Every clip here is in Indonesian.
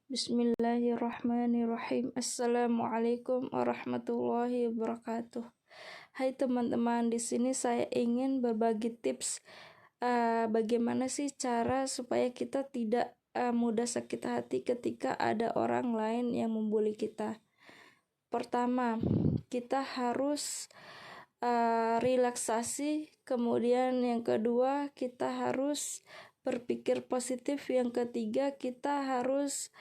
Bismillahirrahmanirrahim. Assalamualaikum warahmatullahi wabarakatuh. Hai teman-teman, di sini saya ingin berbagi tips bagaimana sih cara supaya kita tidak mudah sakit hati ketika ada orang lain yang membuli kita. Pertama, kita harus relaksasi. Kemudian yang kedua, kita harus berpikir positif. Yang ketiga, kita harus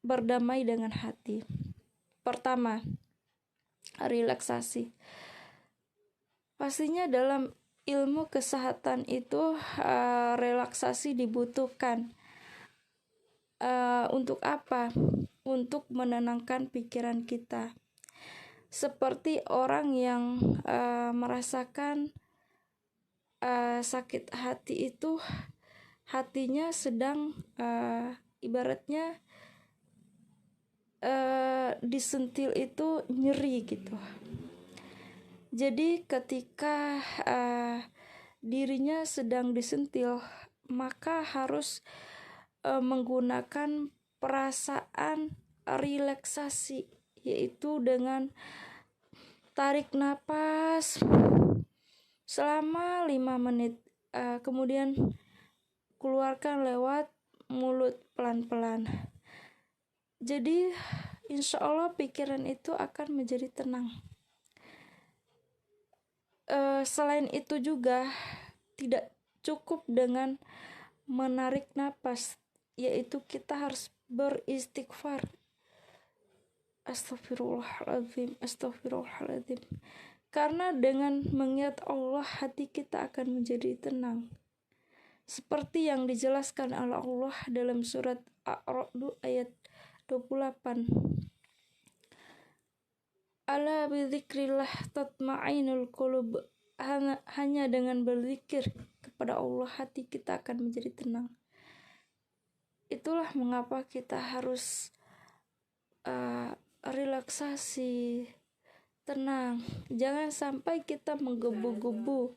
berdamai dengan hati. Pertama, relaksasi. Pastinya dalam ilmu kesehatan itu relaksasi dibutuhkan. Untuk apa? Untuk menenangkan pikiran kita. Seperti orang yang merasakan sakit hati itu, hatinya sedang ibaratnya disentil itu nyeri gitu. Jadi ketika dirinya sedang disentil, maka harus menggunakan perasaan relaksasi, yaitu dengan tarik napas selama 5 menit, kemudian keluarkan lewat mulut pelan-pelan. Jadi insya Allah pikiran itu akan menjadi tenang. Selain itu juga tidak cukup dengan menarik napas, yaitu kita harus beristighfar. Astagfirullahaladzim, astagfirullahaladzim. Karena dengan mengingat Allah, hati kita akan menjadi tenang. Seperti yang dijelaskan oleh Allah dalam surat Ar-Ra'd ayat 28. Ala bidzikrillah tatma'inul qulub. Hanya dengan berzikir kepada Allah, hati kita akan menjadi tenang. Itulah mengapa kita harus relaksasi, tenang. Jangan sampai kita menggebu-gebu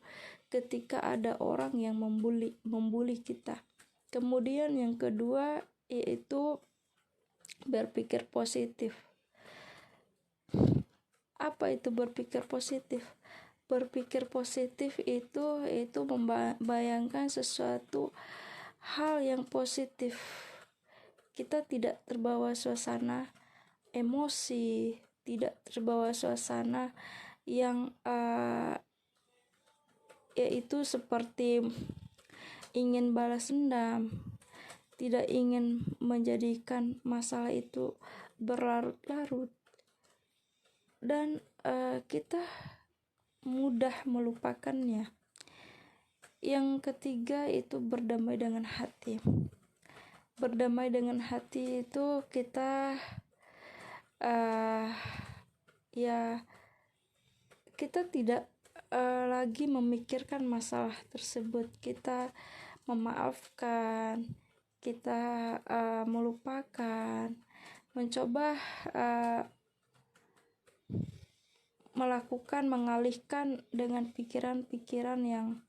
ketika ada orang yang membuli kita. Kemudian yang kedua yaitu berpikir positif. Apa itu berpikir positif? Berpikir positif itu membayangkan sesuatu hal yang positif. Kita tidak terbawa suasana emosi, tidak terbawa suasana yang yaitu seperti ingin balas dendam, tidak ingin menjadikan masalah itu berlarut-larut, dan kita mudah melupakannya. Yang ketiga itu berdamai dengan hati. Berdamai dengan hati itu kita kita tidak lagi memikirkan masalah tersebut. Kita memaafkan, kita melupakan, mencoba mengalihkan dengan pikiran-pikiran yang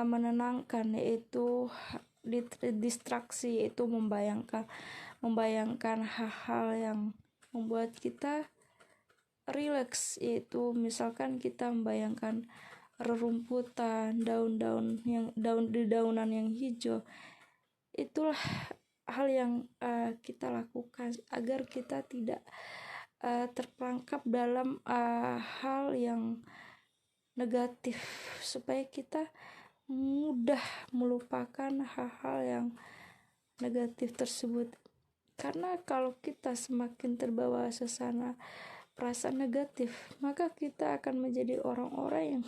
menenangkan, yaitu distraksi, yaitu membayangkan hal-hal yang membuat kita rileks, yaitu misalkan kita membayangkan rerumputan, dedaunan yang hijau. Itulah hal yang kita lakukan agar kita tidak terperangkap dalam hal yang negatif, supaya kita mudah melupakan hal-hal yang negatif tersebut. Karena kalau kita semakin terbawa suasana perasaan negatif, maka kita akan menjadi orang-orang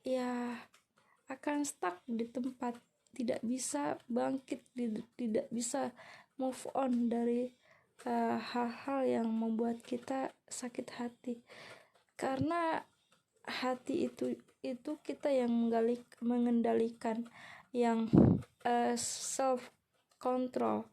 yang akan stuck di tempat, tidak bisa bangkit, tidak bisa move on dari hal-hal yang membuat kita sakit hati. Karena hati itu kita yang mengendalikan, yang self control.